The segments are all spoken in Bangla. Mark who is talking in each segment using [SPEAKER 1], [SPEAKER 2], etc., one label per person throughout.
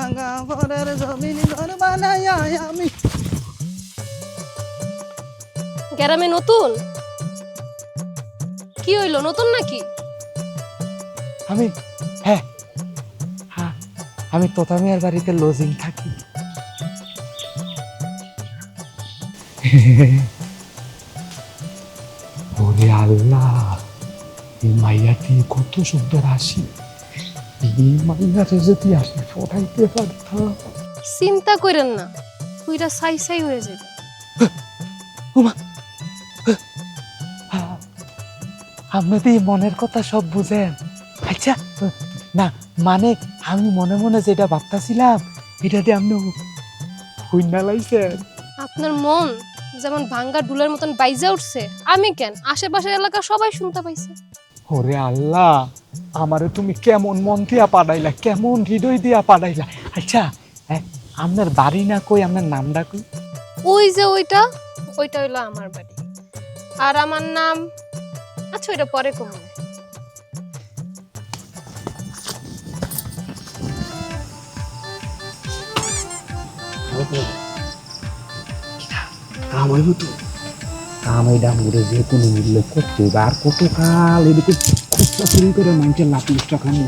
[SPEAKER 1] ভাঙা পরের জমিন ঘর বানাই আমি।
[SPEAKER 2] গ্রামে নতুন কি হইলো, নতুন নাকি?
[SPEAKER 1] আমি হ্যাঁ হ্যাঁ আমি তোতা মিয়ার বাড়িতে লজিং থাকি। ওরে আল্লাহ, এই মাইয়াটি কত সুন্দর হাসি। এই মাইয়াটা যদি আসি ফটাইতে পারতাম।
[SPEAKER 2] চিন্তা করেন না, পুইরা সাই সাই হয়ে যাবে।
[SPEAKER 1] ওমা, আপনি তো এই মনের কথা সব বুঝেন। আচ্ছা না, মানে আমি মনে মনে যেটা ভাবতেছিলাম এটা দিয়ে আপনি হুইন্না লাইছেন।
[SPEAKER 2] আপনার মন যেমন ভাঙ্গা ডুলের মতন বাইজা উঠছে, আমি কেন, আশেপাশের এলাকা সবাই শুনতে পাইছে।
[SPEAKER 1] ওরে আল্লাহ, আমারে তুমি কেমন মন দিয়া পাঠাইলা, কেমন হৃদয় দিয়া পাঠাইলা। আচ্ছা আপনার বাড়ি না কই, আপনার নামটা কই?
[SPEAKER 2] ওই যে ওইটা ওইটা হইলো আমার বাড়ি, আর আমার নাম আচ্ছা ওইটা পরে কমবে।
[SPEAKER 3] কাম হইব তো, কাম এই দাম করে যে কোনো মূল্য করতে হবে। আর কত কাল এদিকে খুচরা চুরি করে মানুষের লাভ লিস্টটা খানি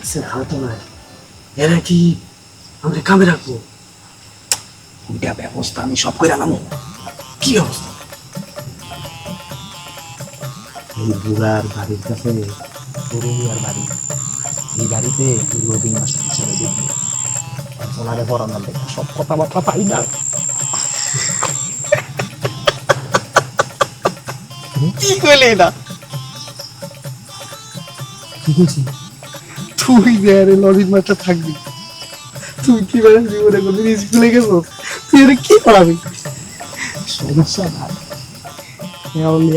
[SPEAKER 3] সে খাও তো নাই, এরা কি আমরা কামে রাখবো? ওইটা ব্যবস্থা আমি সব করে আনামো। কি ব্যবস্থা? এই বুড়ার বাড়ির কাছে আর বাড়ি, এই বাড়িতে লোডিং মাস্টার হিসেবে দেখবি। ওনারে পড়ানোর দেখা সব কথাবার্তা পাই না। কি কইলি না? কি বলছি? তুই বেয়ারে লজিক মাস্টার থাকবি, তুই কি বেড়ে জীবনে কোনদিন স্কুলে গেছো? তুই এটা কি পড়াবি? সমস্যা নাই,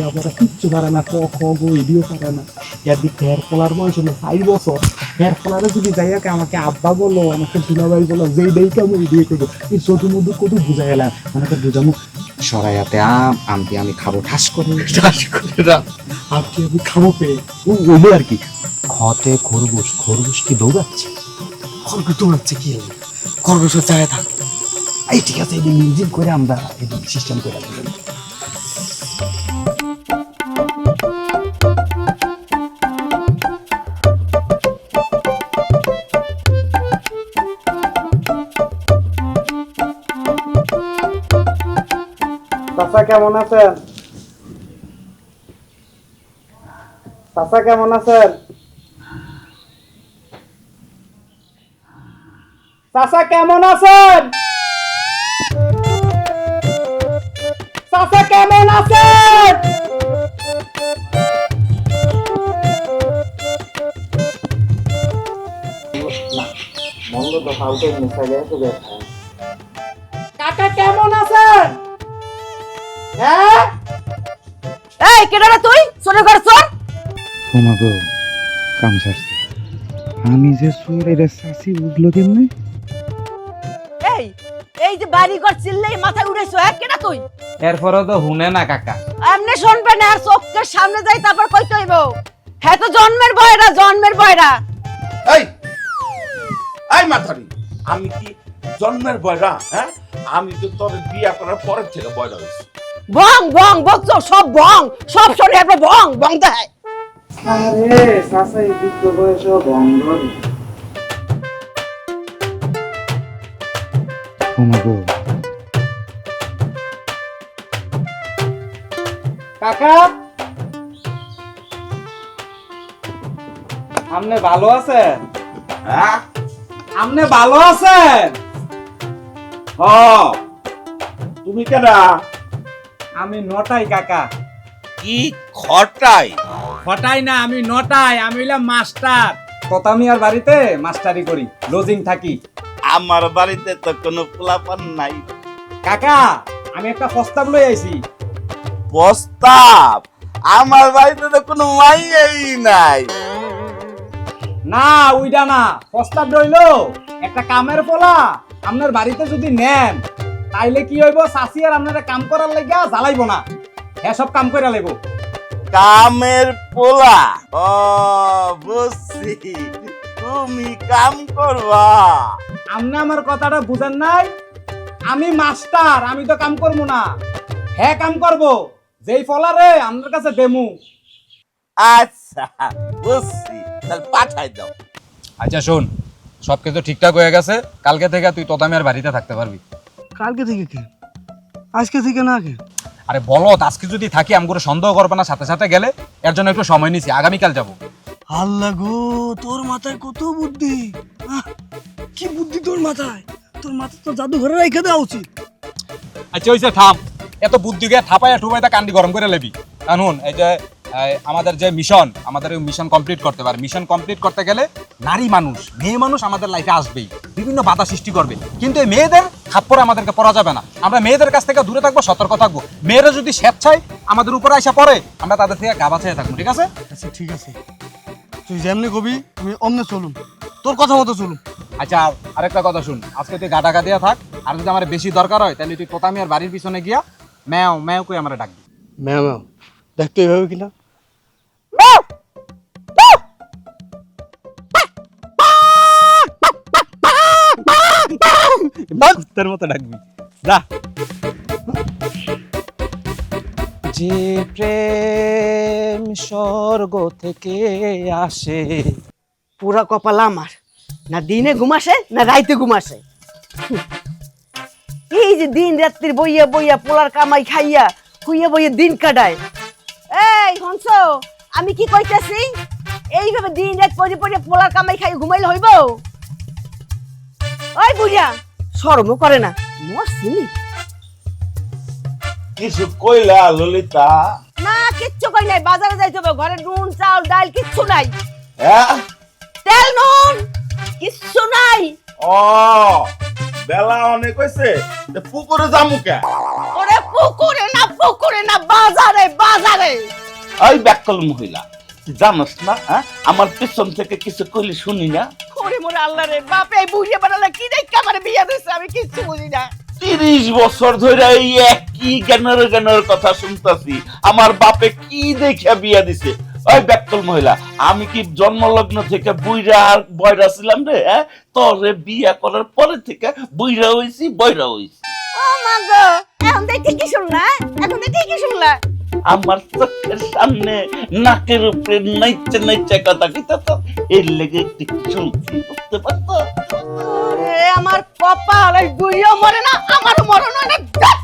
[SPEAKER 3] আমরা কিচ্ছু পারে না, ক খ গ এডিও পারে না। এর দিক হেয়ার ফলার বয়স হলো 4 বছর। হেয়ার ফলারে যদি যাইয়াকে আমাকে আব্বা বলো, আমাকে দুলাভাই বলো, যেই দেইকে আমি বিয়ে করবো। এই ছোট মধু কত বুঝাই এলাম, আমাকে বুঝামো সরাইয়াতে আমটি আমি খাবো ঠাস করে না, আমটি আমি খাবো পেয়ে ওইলো আর কি। খতে খরগোশ, খরগোশ কি দৌড়াচ্ছে? খরগোশ দৌড়াচ্ছে কি হলো? খরগোশের চায় থাক। এই ঠিক আছে, এই মিউজিক করে আমরা এই সিস্টেম করে রাখবো।
[SPEAKER 4] চাচা কেমন আছেন? চাচা কেমন আছেন? চাচা কেমন আছেন? চাচা কেমন আছেন? কাকা কেমন আছেন? হ্যাঁ,
[SPEAKER 5] এই কেডারা তুই চোরে ঘর চোর?
[SPEAKER 3] ঘুমাবো কাম সারছে। আমি যে চোর এটা চাষি উঠলো কেমনে?
[SPEAKER 5] এই এই যে বাড়ি ঘর চিল্লেই মাথায় উড়াইছো, এক কেডা তুই?
[SPEAKER 1] এরপরও তো হুনে না কাকা।
[SPEAKER 5] এমনি শুনবে না, আর চোখের সামনে যাই তারপর কইতে হইব। হ্যাঁ তো জন্মের বয়রা, জন্মের বয়রা।
[SPEAKER 6] এই এই মাথারি, আমি কি জন্মের বয়রা? হ্যাঁ, আমি তো তোর বিয়া করার পরের থেকে বয়রা হয়েছি।
[SPEAKER 5] বং বং বকছো, সব বং, সব শুনে এবার বং বং দেয়।
[SPEAKER 4] আরে চাচা এই বৃদ্ধ বয়সে বন্ধ।
[SPEAKER 3] ঘুমাবো
[SPEAKER 4] কাকা আপনি ভালো আছেন?
[SPEAKER 6] হ্যাঁ,
[SPEAKER 4] আপনি ভালো আছেন?
[SPEAKER 6] হ, তুমি কেডা?
[SPEAKER 4] আমি নটাই কাকা।
[SPEAKER 6] কি খটাই?
[SPEAKER 4] হটাই না, আমি নটাই, আমি হইলাম মাস্টার। তোতামিয়ার বাড়িতে মাস্টারি করি, লজিং থাকি।
[SPEAKER 6] আমার বাড়িতে তো কোনো পোলাপান নাই।
[SPEAKER 4] কাকা আমি একটা প্রস্তাব লই আইছি।
[SPEAKER 6] প্রস্তাব? আমার বাড়িতে তো কোনো মাইয়াই নাই।
[SPEAKER 4] না উইডা না, প্রস্তাব রইলো একটা কামের পোলা আপনার বাড়িতে যদি নেন তাইলে কি হইব, চাষি আর আপনারা কাম করার লাগিয়া জ্বালাইব না, হ্যাঁ সব কাম করে লাইব।
[SPEAKER 6] কামের পোলা? ও বুঝছি, তুমি কাম করবা।
[SPEAKER 4] আপনি আমার কথাটা বুঝেন নাই? আমি মাস্টার, আমি তো কাম করবো না, হ্যাঁ কাম করব। যেই ফলারে আপনার কাছে দেমু।
[SPEAKER 6] আচ্ছা বুঝছি, তাহলে পাঠাই দাও।
[SPEAKER 7] আচ্ছা শোন, সব কিছু ঠিকঠাক হয়ে গেছে, কালকে থেকে তুই তোতামিয়ার বাড়িতে থাকতে পারবি।
[SPEAKER 3] কালকে থেকে কে? আজকে থেকে না কে?
[SPEAKER 7] আরে বলো, আজকে যদি থাকি আমগুলো সন্দেহ করবে না, সাথে সাথে গেলে এর জন্য একটু সময় নিছি, আগামীকাল যাব।
[SPEAKER 3] আল্লাহ গো, তোর মাথায় কত বুদ্ধি! কি বুদ্ধি তোর মাথায়! তোর মাথা তো জাদুঘরে রেখে দেওয়া উচিত।
[SPEAKER 7] আচ্ছা ওইসে থাম, এত বুদ্ধি গিয়ে থাপাইয়া ঠুপাইতা কান্দি গরম করে লেবি। কারণ এই যে আমাদের যে মিশন, আমাদের ওই মিশন কমপ্লিট করতে পারে। মিশন কমপ্লিট করতে গেলে নারী মানুষ, মেয়ে মানুষ আমাদের লাইফে আসবেই, বিভিন্ন বাধা সৃষ্টি করবে, কিন্তু এই মেয়েদের থাপ্পড়ে আমাদেরকে পড়া যাবে না। আমরা মেয়েদের কাছ থেকে দূরে থাকবো, সতর্ক থাকবো। মেয়েরা যদি স্বেচ্ছায় আমাদের উপরে আসা পড়ে, আমরা তাদের থেকে গা বাঁচিয়ে থাকবো, ঠিক আছে?
[SPEAKER 3] আচ্ছা ঠিক আছে, তুই যেমনি কবি আমি অমনে চলুন, তোর কথা মতো চলুন।
[SPEAKER 7] আচ্ছা আরেকটা কথা শুন, আজকে তুই গা ডাকা দিয়া থাক, আর যদি আমার বেশি দরকার হয় তাহলে তুই তোতামিয়ার বাড়ির পিছনে গিয়া ম্যাও ম্যাও করে আমরা ডাকবি।
[SPEAKER 3] ম্যাম ম্যাম দেখতে এইভাবে কিনা?
[SPEAKER 7] কুত্তার মতো ডাকবি, যা।
[SPEAKER 1] যে প্রেম স্বর্গ থেকে আসে।
[SPEAKER 5] পুরা কপাল আমার, না দিনে ঘুমাসে না রাইতে ঘুমাসে। এই যে দিন রাত্রির বইয়া বইয়া পোলার কামাই খাইয়া খুইয়া বইয়া দিন কাটায়। এই হংস, আমি কি কইতাছি? এইভাবে দিন রাত পড়ে পড়ে পোলার কামাই খাই ঘুমাইলে হইব? ওই বুড়িয়া শরমও করে না, মরছিনি
[SPEAKER 6] কিছু কইলা ললিতা?
[SPEAKER 5] না, কিচ্ছু কই নাই। বাজারে যাইতে হবে, ঘরে নুন চাউল ডাল কিচ্ছু নাই,
[SPEAKER 6] হ্যাঁ?
[SPEAKER 5] তেল নুন কিচ্ছু নাই।
[SPEAKER 6] ও বেলা অনেক হয়েছে, পুকুরে যামু কে?
[SPEAKER 5] ওরে পুকুরে না বাজারে বাজারে।
[SPEAKER 6] ওই ব্যাকল মহিলা, তুই জানোস না হ্যাঁ? আমার পেছন থেকে কিছু কইলে শুনি না।
[SPEAKER 5] ওরে মোরে আল্লাহ রে বাপ, এই বুড়িয়ে বানালে কি দেখে আমার বিয়া দিছে আমি কিচ্ছু বুঝি না।
[SPEAKER 6] 30 বছর ধরে এই একই জ্ঞানের কথা শুনতাছি। আমার বাপে কি দেখে বিয়া দিছে? ওই ব্যাকল মহিলা, আমি কি জন্মলগ্ন থেকে বুইরা আর বয়রা ছিলাম রে? হ্যাঁ, তোরে বিয়া করার পরে থেকে বুইরা হইছি বয়রা হইছি।
[SPEAKER 5] ও মা গো, এখন দেখে কি শুনলা? এখন দেখে কি শুনলা?
[SPEAKER 6] আমার চোখের সামনে নাকের উপরে নাইচে নাইচে কথা কইতাছ, এর লেগে একটু শুনছি, বুঝতে পারছো?
[SPEAKER 5] ওরে আমার কপাল, এই বুড়িও মরে না আমারও মরণ হয় না। ধ্যাৎ।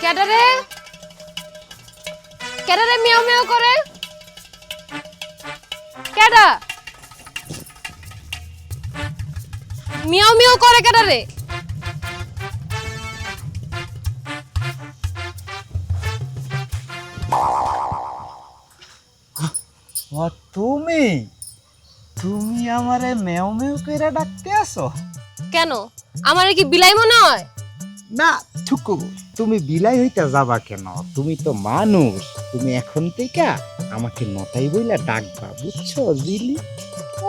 [SPEAKER 2] ক্যাডারে ক্যাডারে মিয়াও মিয়াও করে, ক্যাডা মিয়াও মিয়াও করে ক্যাডারে?
[SPEAKER 1] তুমি তুমি আমারে মেও মেও করে ডাকতে আসো?
[SPEAKER 2] কেন, আমার কি বিলাই মনে হয়?
[SPEAKER 1] না থুকু, তুমি বিলাই হইতে যাবা কেন? তুমি তো মানুষ, তুমি এখন থেকে আমাকে নতাই বইলা ডাকবা, বুঝছো জিলি?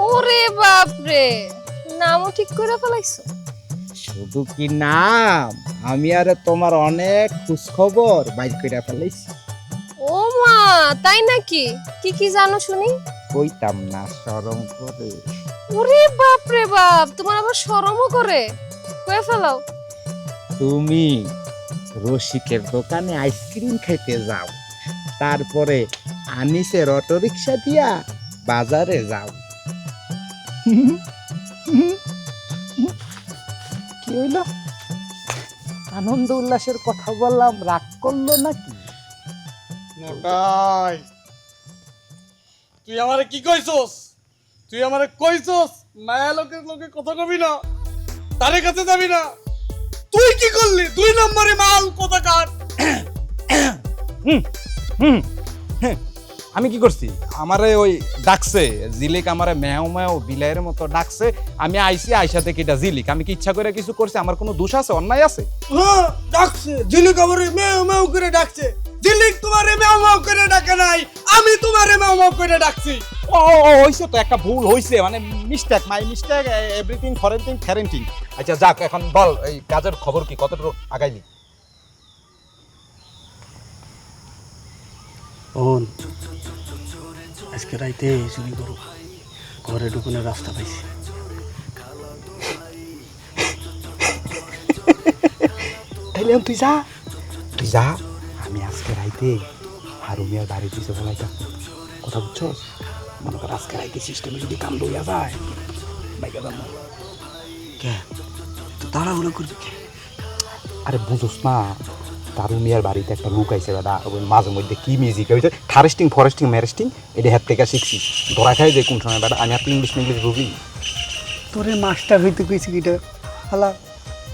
[SPEAKER 2] ওরে বাপ রে, নামও ঠিক করে ফেলাইছো।
[SPEAKER 1] শুধু কি নাম, আমি আরে তোমার অনেক খোঁজ খবর বাইর করে ফেলাইছি।
[SPEAKER 2] ও মা, তাই নাকি? কি কি জানো শুনি?
[SPEAKER 1] কইতাম না, শরম করে।
[SPEAKER 2] ওরে বাপ রে বাপ, তোমার আবার শরমও করে, কয়ে ফেলাও।
[SPEAKER 1] তুমি রসিকের দোকানে আইসক্রিম খাইতে যাও, তারপরে আনিসের অটো রিক্সা দিয়া বাজারে যাও। কি হইল? আনন্দ উল্লাসের কথা বললাম, রাগ করলো নাকি?
[SPEAKER 3] মোটাই, তুই আমারে কি কইছস? তুই আমারে কইছস মায়া লোকের লোকে কথা কবি না, তারে কাছে যাবি না। তুই কি করলি? 2 নম্বরে মাল কোথাকার।
[SPEAKER 7] আমি কি করছি? আমারে ওই ডাকছে জিলিক, আমারে ম্যাও ম্যাও বিলাইয়ের মতো ডাকছে, আমি আইছি, আইসা থেকে এটা জিলিক। আমি কি ইচ্ছা করে কিছু করছি? আমার কোনো দোষ আছে, অন্যায় আছে?
[SPEAKER 3] হ্যাঁ ডাকছে, ঝিলিক আমারে মেও মেও করে ডাকছে। ঝিলিক তোমারে মেও মেও করে ডাকে নাই, আমি তোমারে মেও মামা করে ডাকছি।
[SPEAKER 7] ও হইছে তো, একটা ভুল হইছে, মানে মিস্টেক, মাই মিস্টেক, এভরিথিং ফরেনথিং ফেরেন্টিং। আচ্ছা যাক, এখন বল এই কাজের খবর কি, কতটুকু আগাইলি?
[SPEAKER 3] ওন আজকে রাইতে চুরি করো, ঘরে ঢুকুনের রাস্তা পাইছি। তাইলে তুই যা,
[SPEAKER 7] তুই যা, আমি আজকে রাইতে হারুমিয়ার বাড়ি দিতে বলাইতাম, কথা বুঝছস? মনে কর আজকে রাইতে সিস্টেমে যদি কাম লইয়া যায়, বাইকে যাবো।
[SPEAKER 3] কে তো তাড়াহুড়ো করবি কে?
[SPEAKER 7] আরে বুঝোস না, তারু মিয়ার বাড়িতে একটা লোক আইছে দাদা, ওই মাঝে মধ্যে কি মিউজিক হইছে, থারেস্টিং ফরেস্টিং ম্যারেস্টিং, এটা হাত থেকে শিখছি। ধরা খাই যে কোন সময় বেটা, আমি আর ইংলিশ বুঝি।
[SPEAKER 3] তোরে মাস্টার হইতে কইছি কিটা হালা,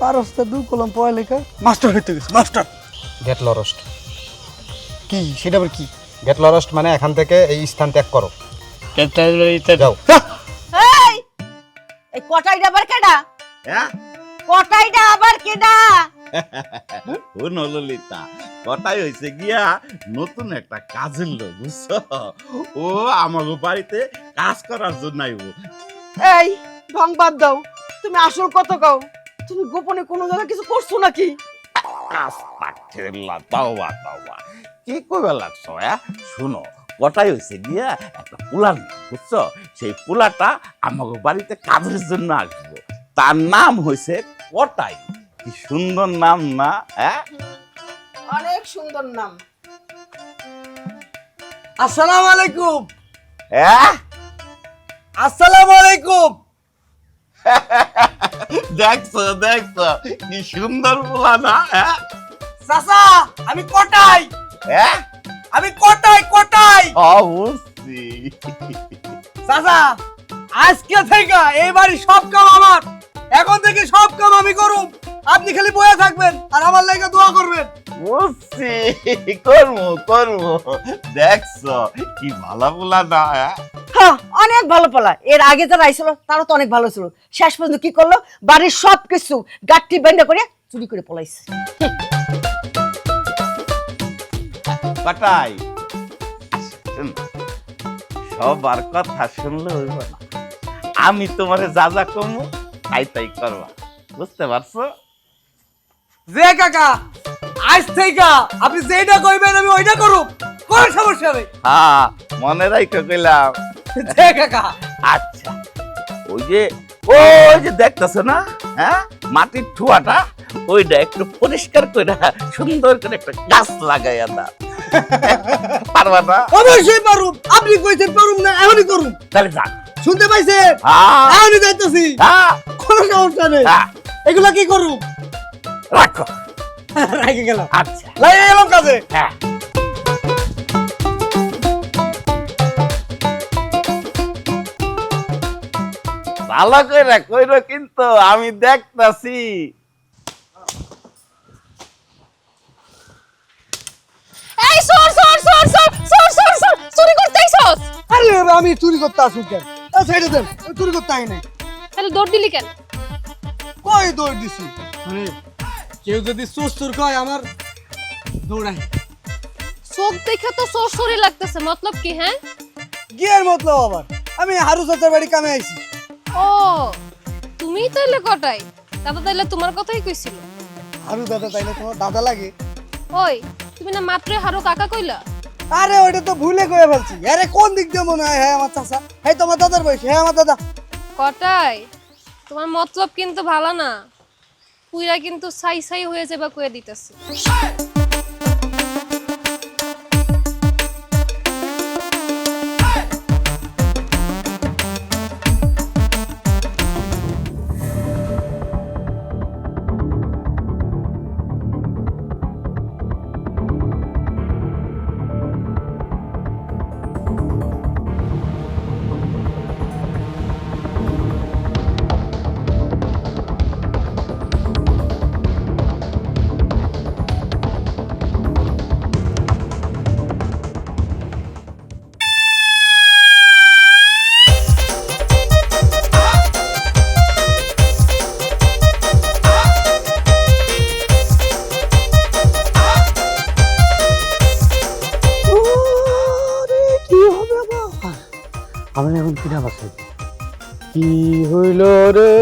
[SPEAKER 3] পারস্তা দু কলম পড়ালেখা মাস্টার হইতে গেছে। Master
[SPEAKER 7] get lost.
[SPEAKER 3] কি সেটা আবার কি?
[SPEAKER 7] গেট লরস্ট মানে এখান থেকে এই স্থান ত্যাগ করো, যাও।
[SPEAKER 5] এই এই কটাইটা আবার কেডা?
[SPEAKER 6] হ্যাঁ
[SPEAKER 5] কটাইটা আবার কেডা?
[SPEAKER 6] ও নললিতা, কথাই হয়েছে গিয়া নতুন একটা কাজের লোক, বুঝছো? ও আমাকে বাড়িতে কাজ করার জন্য আইবো।
[SPEAKER 5] এই ঢং বাদ দাও, তুমি আসল কত কও? তুমি গোপনে কোনো জায়গায় কিছু করছো নাকি?
[SPEAKER 6] আস্তাগফিরুল্লাহ, তাওবা তাওবা। কি কইবা লাগছো? শুনো, কথাই হয়েছে গিয়া একটা পোলার নাম, বুঝছো? সেই পোলাটা আমাকে বাড়িতে কাজের জন্য আসবো। তার নাম হয়েছে কটাই। কি সুন্দর নাম না?
[SPEAKER 5] অনেক সুন্দর নাম।
[SPEAKER 3] আসসালামু আলাইকুম।
[SPEAKER 6] হ্যাঁ
[SPEAKER 3] আসসালামু আলাইকুম।
[SPEAKER 6] দেখছো দেখছো কি সুন্দর পোলা না?
[SPEAKER 3] চাচা আমি কটাই,
[SPEAKER 6] হ্যাঁ
[SPEAKER 3] আমি কটাই কটাই।
[SPEAKER 6] অবশ্যই।
[SPEAKER 3] চাচা আজকে থেকে এই বাড়ি সব কাম আমার, এখন থেকে সব কাম আমি করুম, আপনি খালি বয়ে থাকবেন আর আমার লাগা দোয়া করবেন।
[SPEAKER 6] বুঝছি, করবো করবো। দেখছো কি ভালো পোলা না?
[SPEAKER 5] হ্যাঁ অনেক ভালো পালা। এর আগে যারা আইছিল তারা তো অনেক ভালো ছিল, শেষ পর্যন্ত কি করলো? বাড়ির সব কিছু গাঠি বেন্ডা করে চুরি করে পলাইছে।
[SPEAKER 6] কটাই, শোন, সবার কথা শুনলে হইব না। আমি তোমারে যা যা কমু তাই তাই করবা, বুঝতে পারছো?
[SPEAKER 3] যে কাকা আজ থেকে আপনি যেটা কইবেন আমি ওইটা করুম, কোন সমস্যা নেই।
[SPEAKER 6] হ্যাঁ মনে রাখো কইলাম।
[SPEAKER 3] যে কাকা
[SPEAKER 6] আচ্ছা, ওই যে দেখতেছো না, হ্যাঁ, মাটির ঠুয়াটা, ওইটা একটু পরিষ্কার করে সুন্দর করে একটা গাছ লাগাইয়া দাও। পারবা না?
[SPEAKER 3] অবশ্যই পারুম, আপনি কইছেন পারুম না, এখনই করুম।
[SPEAKER 6] তাহলে যা।
[SPEAKER 3] শুনতে পাইছেন?
[SPEAKER 6] হ্যাঁ
[SPEAKER 3] এখনই যাইতেছি,
[SPEAKER 6] হ্যাঁ
[SPEAKER 3] কোনো সমস্যা নেই।
[SPEAKER 6] হ্যাঁ,
[SPEAKER 3] এগুলা কি করুম?
[SPEAKER 6] রাখো।
[SPEAKER 3] রাখি গেলাম,
[SPEAKER 6] আচ্ছা
[SPEAKER 3] লাগিয়ে গেলাম কাজে।
[SPEAKER 6] হ্যাঁ। ভালো করে কইরো কিন্তু, আমি দেখতাছি।
[SPEAKER 2] এই সর সর সর সর সর সর সর চুরি করতে আইছস?
[SPEAKER 3] আরে আমি চুরি করতে আসুন কেন? সাইডে দেন, চুরি করতে আই নাই।
[SPEAKER 2] তাহলে দৌড় দিলি কেন?
[SPEAKER 3] কই দৌড় দিছি? আরে কেউ যদি চুর কয় আমার দৌড়াই।
[SPEAKER 2] চোখ দেখে তো সর সরি লাগতেছে, মতলব কি? হ্যাঁ
[SPEAKER 3] গিয়ার মতলব আবার, আমি হারু চাচার বাড়ি কামে আইছি।
[SPEAKER 2] ও তুমি তাইলে কটাই? দাদা তাইলে তোমার কথাই কইছিল।
[SPEAKER 3] হারু দাদা তাইলে তোমার দাদা লাগে?
[SPEAKER 2] ওই তুমি না মাত্রই হারু কাকা কইলা?
[SPEAKER 3] আরে ওইটা তো ভুলে কয়ে ফেলছি। আরে কোন দিক দিয়ে মনে হয় হ্যাঁ আমার চাচা, হ্যাঁ তোমার দাদার বয়স, হ্যাঁ আমার দাদা।
[SPEAKER 2] কটাই তোমার মতলব কিন্তু ভালো না, পুইরা কিন্তু সাই সাই হয়ে যাবা কয়ে দিতেছি।
[SPEAKER 3] আমি এখন কিনা বাসাই কি হইল রে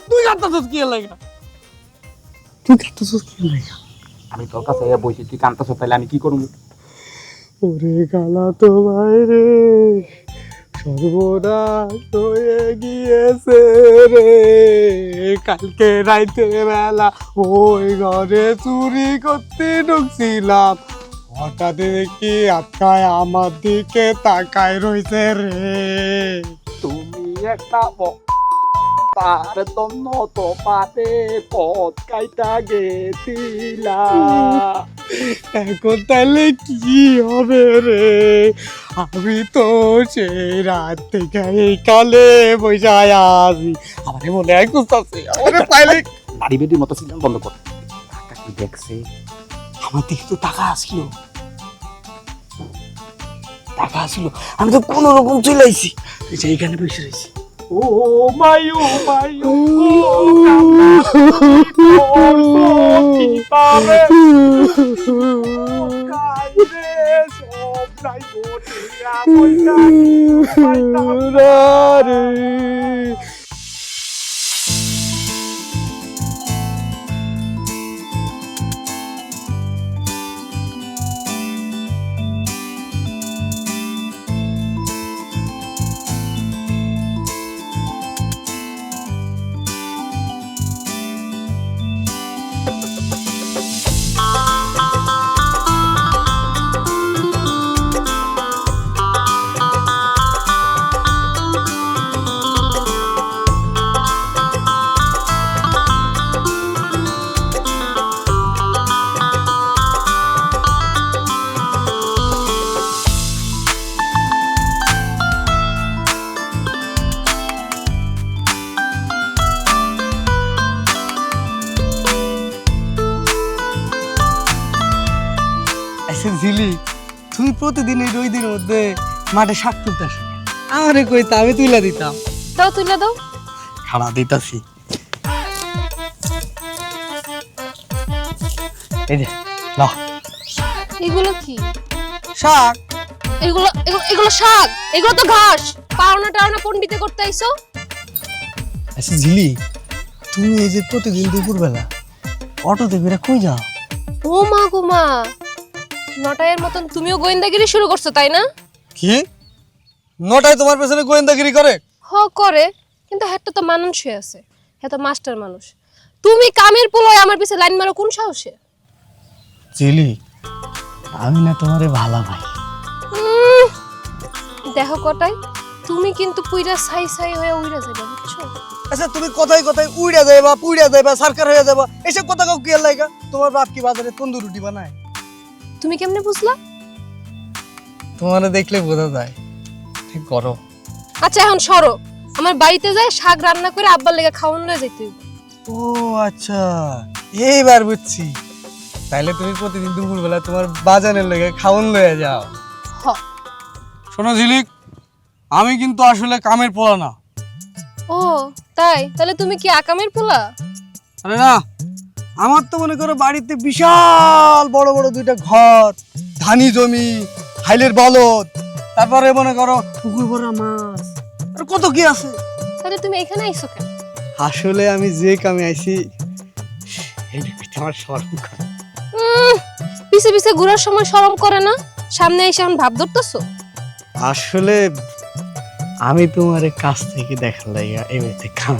[SPEAKER 1] তুই কাঁদতেছিস কি লাগা?
[SPEAKER 3] তুই কাঁদতেছিস কি লাগা?
[SPEAKER 4] আমি তোর কাছে বসে তুই কান্তাছ, তাহলে আমি কি করবো?
[SPEAKER 3] ওরে গালা তো বাইরে সর্বনাশ হয়ে গিয়েছে রে। কালকে রাইতে বেলা ওই ঘরে চুরি করতে ঢুকছিলাম, হঠাৎ দেখি আটকায় আমার দিকে তাকায় রইছে রে।
[SPEAKER 4] তুমি একটা তার জন্য তো পাতে পথ কাইটা গেছিলা।
[SPEAKER 3] এখন তাহলে কি হবে রে? আমি তো সেই রাত থেকে এই কালে বৈশায় আছি, আমারে মনে হয় খুঁজতেছে, আমারে পাইলে
[SPEAKER 4] নারী বেটির মতো সিদ্ধান্ত বন্ধ কর। টাকা কি দেখছে?
[SPEAKER 3] আমার দিকে তো টাকা আসলো, টাকা আসলো, আমি তো কোনো রকম চলে আইছি, এই যে এইখানে বসে রয়েছি।
[SPEAKER 4] ও মায়ু মায়ু কি পাবে কাইরে সব নাই বটিয়া বইটা
[SPEAKER 3] ঝিলি, তুমি প্রতিদিন এই রোদের মধ্যে মাঠে শাক তুলতে আসো, আমারে কইতা আমি তুইলা দিতাম।
[SPEAKER 2] দাও তুলে দাও।
[SPEAKER 3] খাড়া দিতাছি, এই যে নাও
[SPEAKER 2] এগুলো কি?
[SPEAKER 3] শাক।
[SPEAKER 2] এগুলো এগুলো এগুলো শাক, এগুলো তো ঘাস। পাওনা টাওনা পন্ডিতে করতে আইছো?
[SPEAKER 3] আচ্ছা ঝিলি, তুমি এই যে প্রতিদিন দুপুরবেলা অটোতে করে কই যাও?
[SPEAKER 2] ও মা গো মা, নটায়ের মতন তুমিও গোয়েন্দাগিরি শুরু করছো তাই না?
[SPEAKER 3] কি নটায় তোমার পেছনে গোয়েন্দাগিরি করে?
[SPEAKER 2] হ করে, কিন্তু হ্যাঁ তো মানুষ হয়ে আছে, হ্যাঁ তো মাস্টার মানুষ। তুমি কামের পোলায় আমার পিছে লাইন মারো কোন সাহসে?
[SPEAKER 3] ঝিলি, আমি না তোমারে ভালা ভাই।
[SPEAKER 2] দেখো কটাই, তুমি কিন্তু পুইরা ছাই ছাই হয়ে উইরা যাবে, বুঝছো?
[SPEAKER 3] আচ্ছা তুমি কথাই কথাই উইড়া যাইবা, পুইড়া যাইবা, সরকার হয়ে যাবা, এসব কথা কাউ কি লাগা? তোমার বাপ কি বাজারে তন্দুর রুটি বানায়?
[SPEAKER 2] তুমি কেমনে বুঝলা?
[SPEAKER 3] তোমারে দেখলে বোঝা যায়, ঠিক করো।
[SPEAKER 2] আচ্ছা এখন সরো, আমার বাড়িতে যায় শাক রান্না করে আব্বার লেগে খাওয়ান লয়ে যাইতে হইব।
[SPEAKER 3] ও আচ্ছা, এইবার বুঝছি। তাইলে তুমি প্রতিদিন দুপুরবেলা তোমার বাজারের লেগে খাওন লয়ে যাও।
[SPEAKER 2] হ।
[SPEAKER 3] শোনো ঝিলিক, আমি কিন্তু আসলে কামের পোলা না।
[SPEAKER 2] ও তাই? তাহলে তুমি কি আকামের পোলা?
[SPEAKER 3] আরে না, আমার তো মনে করো বাড়িতে বিশাল বড় বড় দুইটা ঘর, ধানি জমি, হাইলের বলদ, তারপরে মনে করো পুকুর ভরা মাছ, আর কত কি আছে।
[SPEAKER 2] তাহলে তুমি এখানে আইছো কেন?
[SPEAKER 3] আসলে আমি যে কামে আইছি এইটা কইতে আমার শরম করে।
[SPEAKER 2] পিছে পিছে ঘোরার সময় শরম করে না? সামনে এসে এখন ভাব ধরতেছো?
[SPEAKER 3] আসলে আমি তোমার কাছ থেকে দেখার লাগা এবারে কাম।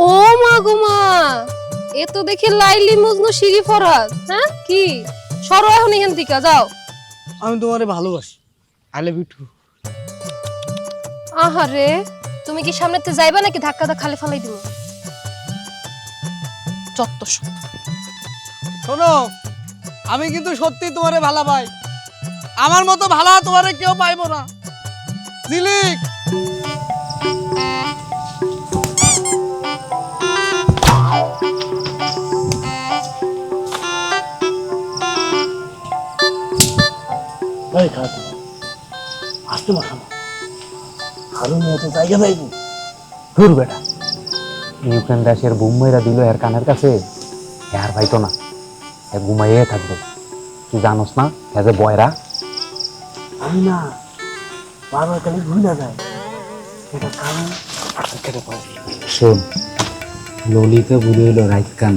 [SPEAKER 2] ও মা গো মা, এ তো দেখি লাইলি মজনু শিরি ফরাজ। হ্যাঁ কি সরো এখন এখান থেকে যাও।
[SPEAKER 3] আমি তোমারে ভালোবাসি, আই লাভ ইউ টু।
[SPEAKER 2] আহারে, তুমি কি সামনেতে যাইবা নাকি ধাক্কা দা খালি ফালাই দিব? যত সব।
[SPEAKER 3] শোনো, আমি কিন্তু সত্যি তোমারে ভালো পাই, আমার মতো ভালো তোমারে কেউ পাইবো না। ঝিলিক, এই খারাপ আসতে মাখানো আরো নিয়ে তো জায়গা যাইব
[SPEAKER 1] ধুর বেটা ইউক্রেন রাশিয়ার বুম মেরা দিল এর কানের কাছে আর ভাইতো না এ ঘুমাইয়ে থাকবে তুই জানোস না এ যে বয়রা
[SPEAKER 3] আমি না বারবার খালি ঘুরে না যায় এটা কারণ
[SPEAKER 1] শোন ললিতা বুড়ো হইলো রাইত কান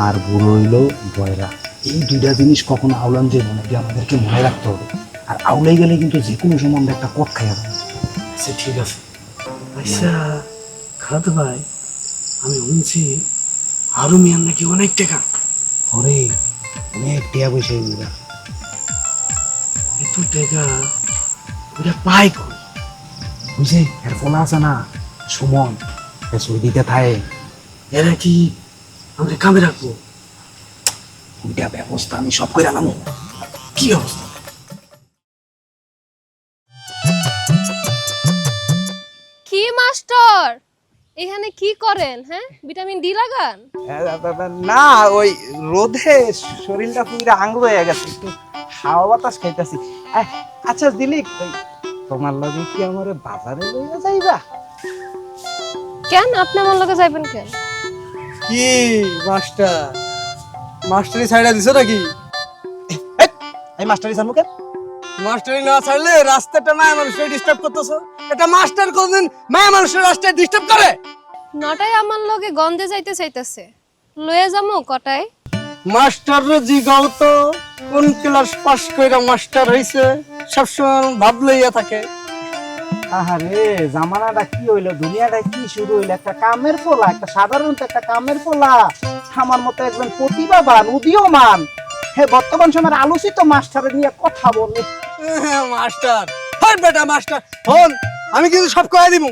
[SPEAKER 1] আর বুড়ো হইলো বয়রা এই দুইটা জিনিস কখনো আউলান যে মনে দিয়ে আমাদেরকে মনে রাখতে হবে আর আউলাই গেলে কিন্তু যে কোনো সময় আমরা একটা কোট খাইয়া যাবে
[SPEAKER 3] আচ্ছা ঠিক আছে আচ্ছা খারাপ ভাই আমি শুনছি আরো মিয়ার নাকি অনেক টাকা
[SPEAKER 1] ওরে অনেক টিয়া পয়সা এগুলা
[SPEAKER 3] এত টাকা ওটা পাই কই
[SPEAKER 1] বুঝছে এর ফলা আছে না সুমন এ সৌদিতে থায়
[SPEAKER 3] এরা কি আমাকে কামে রাখবো
[SPEAKER 1] ওইটা ব্যবস্থা আমি সব করে আনামো
[SPEAKER 3] কি অবস্থা
[SPEAKER 2] কি মাস্টার এখানে কি করেন? হ্যাঁ, ভিটামিন ডি লাগান?
[SPEAKER 4] না ওই রোদে শরীরটা পুরো আঙ্গুল হয়ে গেছে, একটু হাওয়া বাতাস খাইতেছি। আচ্ছা দিলীপ, তোমার লগে কি আমার বাজারে লইয়া যাইবা?
[SPEAKER 2] কেন আপনি আমার লগে যাইবেন কেন?
[SPEAKER 3] কি মাস্টার মাস্টারি ছাইড়া দিছো নাকি?
[SPEAKER 4] এই মাস্টারি সামু কেন?
[SPEAKER 3] মাস্টারি না ছাড়লে রাস্তাটা মায়া মানুষের ডিস্টার্ব করতেছো। এটা মাস্টার কোনদিন মায়া মানুষের রাস্তায় ডিস্টার্ব করে?
[SPEAKER 2] নটায় আমার লগে গঞ্জে যাইতে চাইতেছে, লয়ে যামু কটায়?
[SPEAKER 3] মাস্টার জিগাও তো কোন ক্লাস পাস কইরা মাস্টার হইছে, সবসময় ভাব লইয়া থাকে।
[SPEAKER 4] আহারে জামানাটা কি হইলো, দুনিয়াটা কি শুরু হইলো, একটা কামের পোলা, একটা সাধারণত একটা কামের পোলা আমার মতো একজন প্রতিভাবান উদীয়মান হে বর্তমান সময়ের আলোচিত মাস্টারের নিয়ে কথা বলে।
[SPEAKER 3] মাস্টার হই বেটা মাস্টার হন, আমি কিন্তু সব কয়ে দিমু।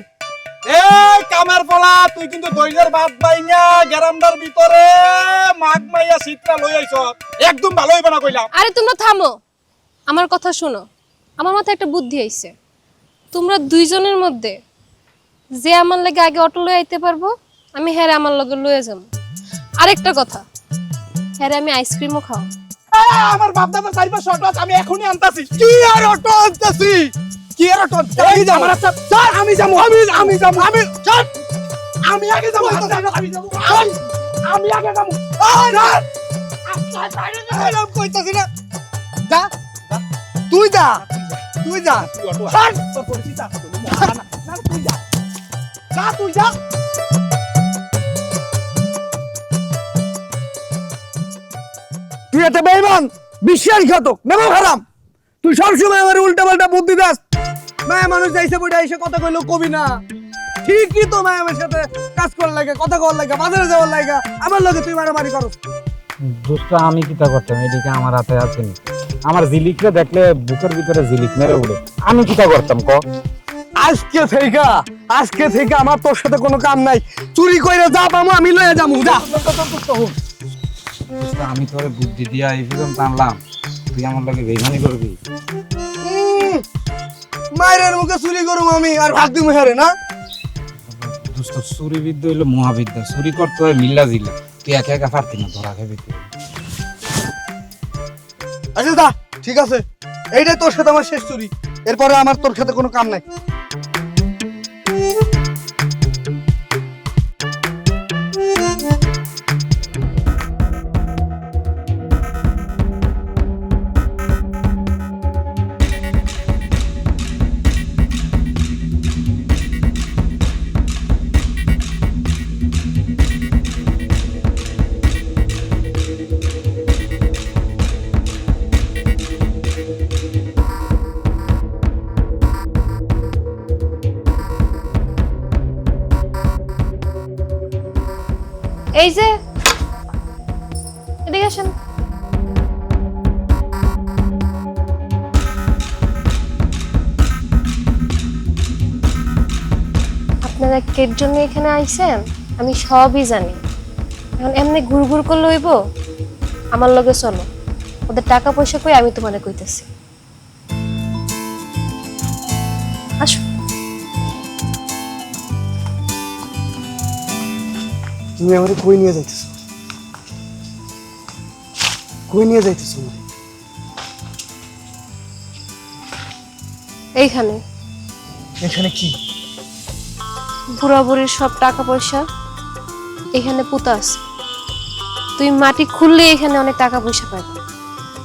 [SPEAKER 7] এই কামের পোলা, তুই কিন্তু দইলের বাদ বাইনা গ্যারামদার ভিতরে মাগ মাইয়া সিটটা লই আইছ, একদম ভালো হইবে না কইলাম।
[SPEAKER 2] আরে তোমরা থামো, আমার কথা শোনো। আমার মাথায় একটা বুদ্ধি আইছে। তোমরা দুইজনের মধ্যে যে আমার লাগে আগে অটো লয়ে আইতে পারবো, আমি হ্যাঁ আমার লগে লয়ে যাবো। আরেকটা কথা, হ্যাঁ আমি আইসক্রিমও খাও।
[SPEAKER 7] আমার বাপ দাদা 4-5 অটো আছে, আমি এখনই আনতাছি।
[SPEAKER 3] কি আর অটো আনতাছি, কি আর অটো
[SPEAKER 7] এই যে আমার স্যার, আমি যাবো, আমি যাবো, আমি চল, আমি আগে যাবো, আমি যাবো, আমি আগে যাবো।
[SPEAKER 3] আরাম কইতাছি না, যা তুই যা, তুই যা
[SPEAKER 7] ছাড়, তোর পরিচিত আছে তো, না তুই যা, যা তুই যা।
[SPEAKER 3] তুই একটা বেঈমান, বিশ্বাসঘাতক, নেমো হারাম। তুই সবসময় আমার উল্টা পাল্টা বুদ্ধি দাস। মায়া মানুষ যাইছে বইটা এসে কথা কইলো কবি না, ঠিকই তো মায়া আমার সাথে কাজ করার লাগে, কথা করার লাগে, বাজারে যাওয়ার লাগে, আমার লগে তুই মারামারি করস।
[SPEAKER 1] দোস্ত আমি কিতা করতাম, এদিকে আমার হাতে আসেনি। আমার জিলিকরে দেখলে বুকের ভিতরে জিলিক মেরে উঠে, আমি কিতা করতাম ক?
[SPEAKER 3] আজকে থেকে আমার তোর সাথে কোনো কাম নাই। চুরি কইরা যা পামু আমি লয়ে যামু, যা।
[SPEAKER 1] আমি তোরে বুদ্ধি দিয়া এই পর্যন্ত আনলাম, তুই আমার লগে বেইমানি করবি?
[SPEAKER 3] মায়ের মুখে চুরি করুম আমি আর ভাগ দিমু হেরে না।
[SPEAKER 1] দোস্ত চুরি বিদ্যা হইলো মহাবিদ্যা, চুরি করতে হয় মিল্লা জিল্লা, তুই একা একা পারতি না, ধরা খাবি তুই।
[SPEAKER 3] আচ্ছা দা, ঠিক আছে, এইটাই তোর সাথে আমার শেষ চুরি, এরপরে আমার তোর সাথে কোনো কাম নাই।
[SPEAKER 2] এই যে এদিকে আসেন। আপনারা কের জন্য এখানে আইছেন আমি সবই জানি। এখন এমনি ঘুরঘুর করলে হইব? আমার লগে চলো, ওদের টাকা পয়সা কই আমি তোমারে কইতেছি। আসো।
[SPEAKER 3] তুমি আমারে কই নিয়ে যাইতেছো? কই নিয়ে যাইতেছো?
[SPEAKER 2] এইখানে
[SPEAKER 3] এখানে কি?
[SPEAKER 2] বুড়া বুড়ির সব টাকা পয়সা এখানে পুঁতা আছে। তুই মাটি খুললে এখানে অনেক টাকা পয়সা পাবি।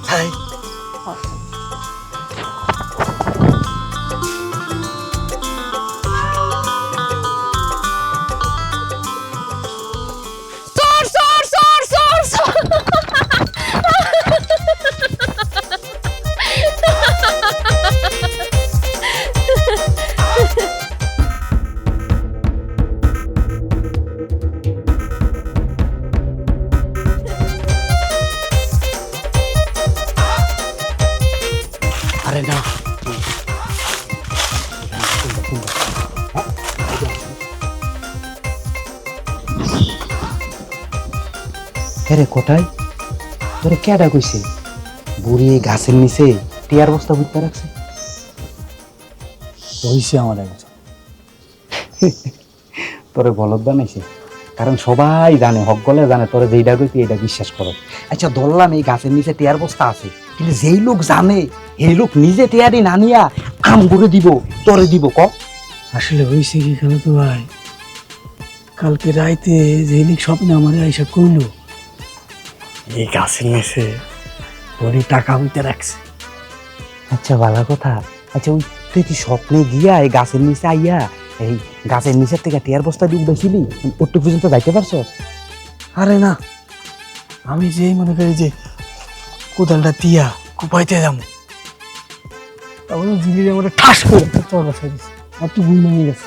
[SPEAKER 3] তাই?
[SPEAKER 2] চোর চোর চোর চোর চোর
[SPEAKER 1] আরে না আরে কোথায় তোরে কেডা কইছে বুড়ি এই গাছের নিচে টিয়ার বস্তা ভুট্টা রাখছে?
[SPEAKER 3] হইছে আমার একজন।
[SPEAKER 1] তোরে বলদ বানাইছে, কারণ সবাই জানে হক গলে জানে তোরে যেইটা কইতি এটা বিশ্বাস করো। আচ্ছা ধরলাম এই গাছের নিচে টিয়ার বস্তা আছে, কিন্তু যেই লোক জানে এই লোক নিজে টিয়ারি না নিয়া আম করে দিব তোরে দিব ক?
[SPEAKER 3] আসলে হয়েছে কি খেলো তো ভাই, কালকে রাইতে যে লিক স্বপ্নে আমার আইসা কইল এই গাছের নিচে বড়ি টাকা হইতে রাখছে।
[SPEAKER 1] আচ্ছা ভালো কথা। আচ্ছা ওই তুই কি স্বপ্নে গিয়া এই গাছের নিচে আইয়া এই গাছের নিচের থেকে টিয়ার বস্তা দিয়ে উঠেছিলি ওটুক পর্যন্ত যাইতে পারছো?
[SPEAKER 3] আরে না, আমি যেই মনে করি যে কোদালটা দিয়া কুপাইতে যাবো, তারপরে জিনিস আমার ঠাস করে তোর বাসায় দিচ্ছে আর তুই ভুল মানিয়ে গেছে।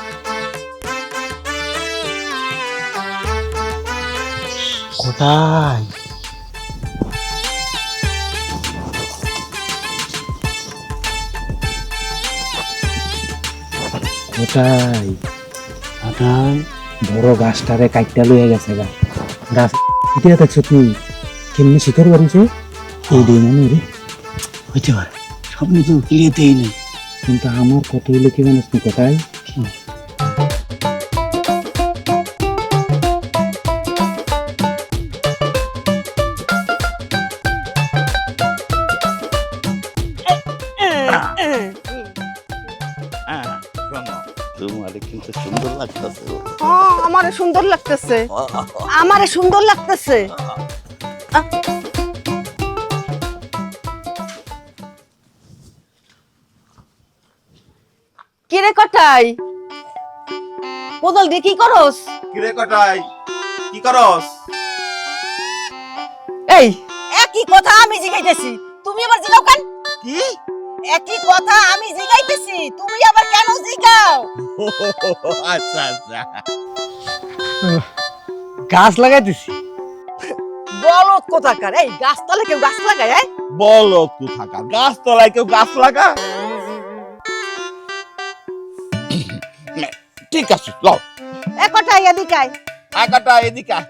[SPEAKER 1] কোথায়? কোথায়? আটাই বড় গাছটারে কাইটা লইয়া গেছে গা। গাছ ইতিহাস দেখছো তুই কেমনি শিকার করেছে এই দিন মনে রে
[SPEAKER 3] হইতে পারে, স্বপ্নে তো ক্লিয়ারতেই নেই।
[SPEAKER 1] কিন্তু আমার কত হইলে কি জানিস তুই কোথায়?
[SPEAKER 6] তোমারে কিন্তু সুন্দর লাগতেছে।
[SPEAKER 5] আমারে সুন্দর লাগতেছে, আমারে সুন্দর লাগতেছে। কিরে কটাই কোদাল দিয়ে কি করস?
[SPEAKER 6] কিরে কটাই কি করস?
[SPEAKER 5] এই একই কথা আমি জিগাইতেছি, তুমি আবার জিগাও কেন?
[SPEAKER 6] কি
[SPEAKER 5] একই কথা আমি জিগাইতেছি, তুমি আবার কেন জিগাও?
[SPEAKER 6] আচ্ছা আচ্ছা,
[SPEAKER 3] গাছ লাগাইতেছি।
[SPEAKER 5] বলত কোথাকার, এই গাছতলে কেউ গাছ লাগায়?
[SPEAKER 6] বলো কোথাকার, গাছ তলায় কেউ গাছ লাগা? ঠিক আছে লও,
[SPEAKER 5] একটাই এদিকে আয়।
[SPEAKER 6] একাটা এদিকে আয়।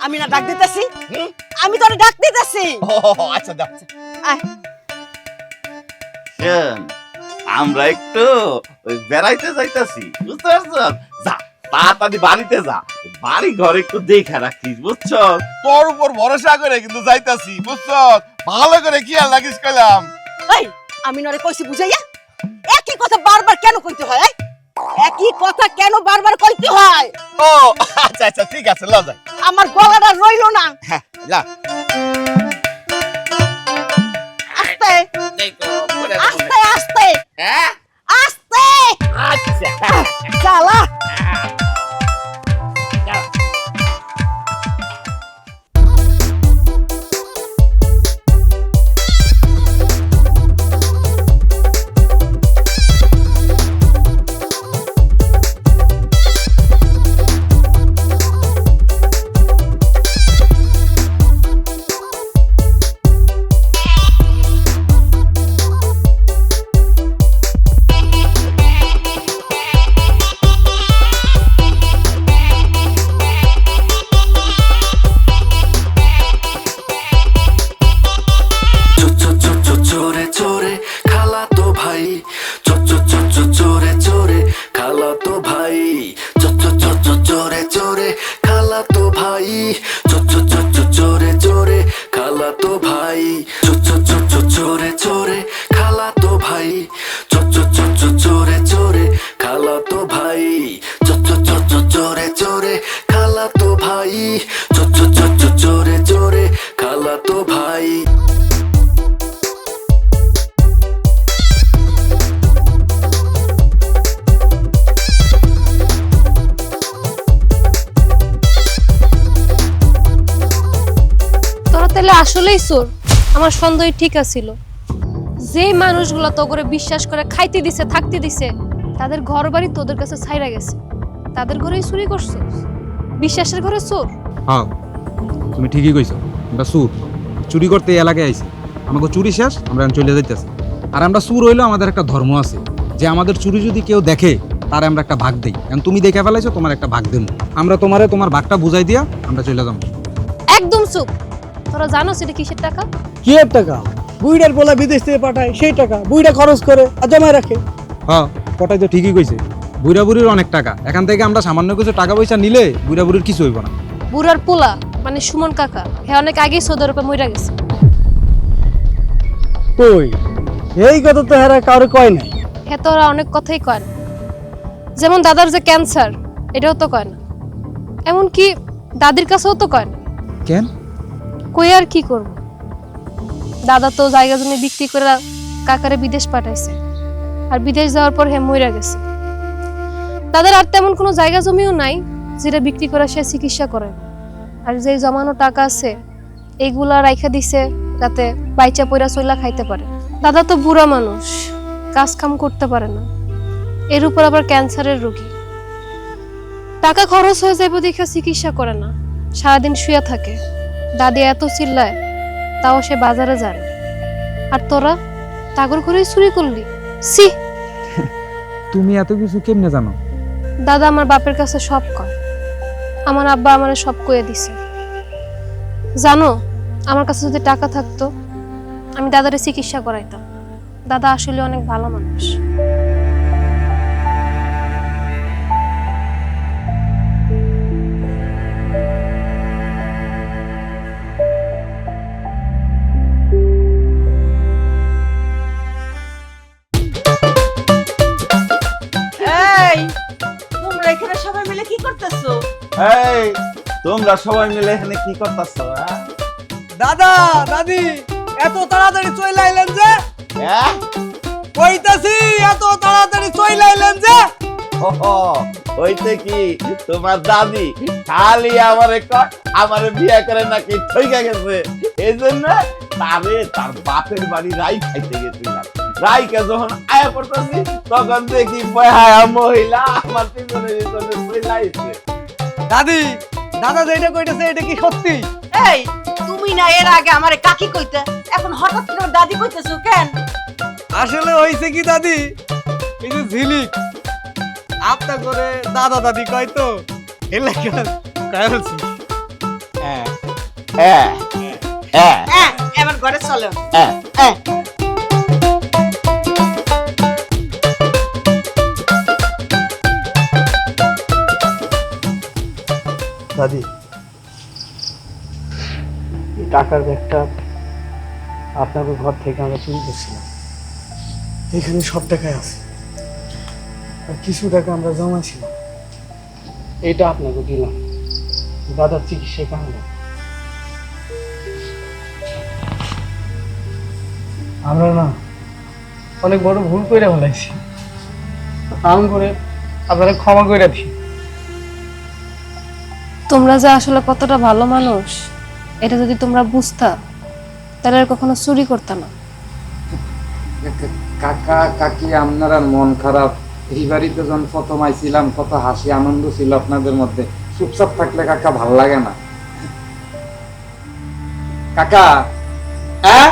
[SPEAKER 5] আমি না ডাক দিতেছি,
[SPEAKER 6] হুম?
[SPEAKER 5] আমি তোরে ডাক দিতেছি।
[SPEAKER 6] আচ্ছা দাও।
[SPEAKER 5] আয়।
[SPEAKER 6] শোন, আমরা একটু ওই বেড়াইতে যাইতাছি, বুঝতে পারছো? যা তাড়াতাড়ি বাড়িতে যা, বাড়ি ঘর একটু দেখে রাখিস, বুঝছো? তোর উপর ভরসা করে কিন্তু যাইতাছি, বুঝছো? ভালো করে খেয়াল রাখিস কইলাম।
[SPEAKER 5] এই আমি নরে কইছি বুঝাইয়া, একই কথা বারবার কেন কইতে হয়? একই কথা কেন বারবার কইতে হয়?
[SPEAKER 6] ও আচ্ছা আচ্ছা ঠিক আছে, ল যাই।
[SPEAKER 5] আমার গলাটা রইলো না।
[SPEAKER 6] হ্যাঁ যা।
[SPEAKER 5] আস্তে
[SPEAKER 6] দেখো
[SPEAKER 5] আস্তে আস্তে
[SPEAKER 6] হ্যাঁ
[SPEAKER 5] আস্তে।
[SPEAKER 6] আচ্ছা
[SPEAKER 5] চালা।
[SPEAKER 8] চোরে চোরে খালা তো ভাই
[SPEAKER 2] তাহলে আসলেই চোর। আমার সন্দেহ ঠিক আছিল। যে মানুষগুলো তো করে বিশ্বাস করে খাইতে দিছে থাকতে দিছে, তাদের ঘর বাড়ি তোদের কাছে ছাইরা গেছে, তাদের ঘরেই চুরি করছো? বিশ্বাসের ঘরে চোর?
[SPEAKER 7] হ্যাঁ, তুমি ঠিকই কইছো, আমরা চুর। চুরি করতে এই এলাকায় আইছি, আমাকে চুরি শেষ, আমরা এখন চলে যাইতেছি। আর আমরা চুর হইলেও আমাদের একটা ধর্ম আছে, যে আমাদের চুরি যদি কেউ দেখে তারে আমরা একটা ভাগ দেই। এখন তুমি দেখে ফেলাইছো, তোমার একটা ভাগ দেবো। আমরা তোমার ভাগটা বুঝাই দিয়া আমরা চলে যাবো।
[SPEAKER 2] একদম চুপ। তোরা জানো সেটা কিসের টাকা?
[SPEAKER 3] কি এর টাকা? বুইড়ার পোলা বিদেশ থেকে পাঠায়, সেই টাকা বুইড়া খরচ করে আর জমায় রাখে।
[SPEAKER 7] হ্যাঁ, কটাই তো ঠিকই কইছে। বুড়া বুড়ির অনেক টাকা, এখান থেকে আমরা সামান্য কিছু টাকা পয়সা নিলে বুড়া বুড়ির কিছু হইব না।
[SPEAKER 2] বুড়ার পোলা মানে সুমন কাকা, হ্যাঁ অনেক আগেই সৌদি আরবে মইরা গেছে।
[SPEAKER 3] কই এই কথা তো হেরা কারো কয় নাই।
[SPEAKER 2] হ্যাঁ, তোরা অনেক কথাই কয় না। যেমন দাদার যে ক্যান্সার, এটাও তো কয় না। এমনকি দাদির কাছেও তো কয় না।
[SPEAKER 7] কেন?
[SPEAKER 2] কই আর কি করব, দাদা তো জায়গা জমি বিক্রি করে কাকারে বিদেশ পাঠাইছে, আর বিদেশ যাওয়ার পর হে মইরা গেছে। দাদার আর তেমন কোনো জায়গা জমিও নাই যেটা বিক্রি করে সে চিকিৎসা করে। আর যে জমানো টাকা আছে এইগুলা রাইখা দিছে যাতে বাইচা পয়রা চইলা খাইতে পারে। দাদা তো বুড়া মানুষ, কাজ কাম করতে পারে না, এর উপর আবার ক্যান্সারের রোগী। টাকা খরচ হয়ে যাবে দেখে চিকিৎসা করে না, সারাদিন শুয়ে থাকে। দাদি এত চিল্লায়, তাও সে বাজারে যায় না। আর তোরা তাগর করে চুরি করলি? সি!
[SPEAKER 7] তুমি এত কিছু কেমনে জানো?
[SPEAKER 2] দাদা আমার বাপের কাছে সব কয়, আমার আব্বা আমার সব কয়ে দিছে। জানো, আমার কাছে যদি টাকা থাকতো আমি দাদারে চিকিৎসা করাইতাম। দাদা আসলে অনেক ভালো মানুষ।
[SPEAKER 5] এই তোমরা এখানে সবাই মিলে কি করতেছো?
[SPEAKER 6] এই তোমরা সবাই মিলে এখানে কি করতেছো?
[SPEAKER 3] দাদা দাদি এত তাড়াতাড়ি চলে আইলেন যে? কইতাছি এত তাড়াতাড়ি চলে আইলেন যে?
[SPEAKER 6] হইতে কি তোমার দাদি খালি আমারে বিয়ে করে নাকি ঠইকা গেছে, এই জন্য তার বাপের বাড়ি রাই খাইতে গেছিলাম। রাইকে যখন আয়া পড়তেছি তখন দেখি বয়া মহিলা আমার পিছনে চলে আইছে।
[SPEAKER 3] দাদি দাদা যেটা কইতেছে এটা কি সত্যি?
[SPEAKER 5] এই তুমি না এর আগে আমারে কাকি কইতে, এখন হঠাৎ করে দাদি কইতেছো কেন?
[SPEAKER 3] আসলে হইছে কি দাদি, এই যে ঝিলিক আপনা করে দাদা দাদি কয় তো এলাকা কয় বলছি।
[SPEAKER 5] এবার ঘরে চলো।
[SPEAKER 3] দাদি এই টাকার ব্যাগটা আপনার ঘর থেকে আমরা চুরি করছিলাম, এখানে সব টাকাই আছে, আর কিছু টাকা আমরা জমাইছিলাম, এটা আপনাকে দিলাম দাদার চিকিৎসায় কামড়ে। আমরা না অনেক বড় ভুল করে ফেলাইছি, আম করে আপনারা ক্ষমা করে দিই।
[SPEAKER 2] তোমরা যে আসলে কতটা ভালো মানুষ এটা যদি তোমরা বুঝতা তাহলে আর কখনো চুরি করতে না।
[SPEAKER 1] কাকা কাকি আপনারা মন খারাপ, এই বাড়িতে যখন প্রথম আইছিলাম কত হাসি আনন্দ ছিল আপনাদের মধ্যে, চুপচাপ থাকলে কাকা ভাল লাগে না। কাকা
[SPEAKER 6] হ্যাঁ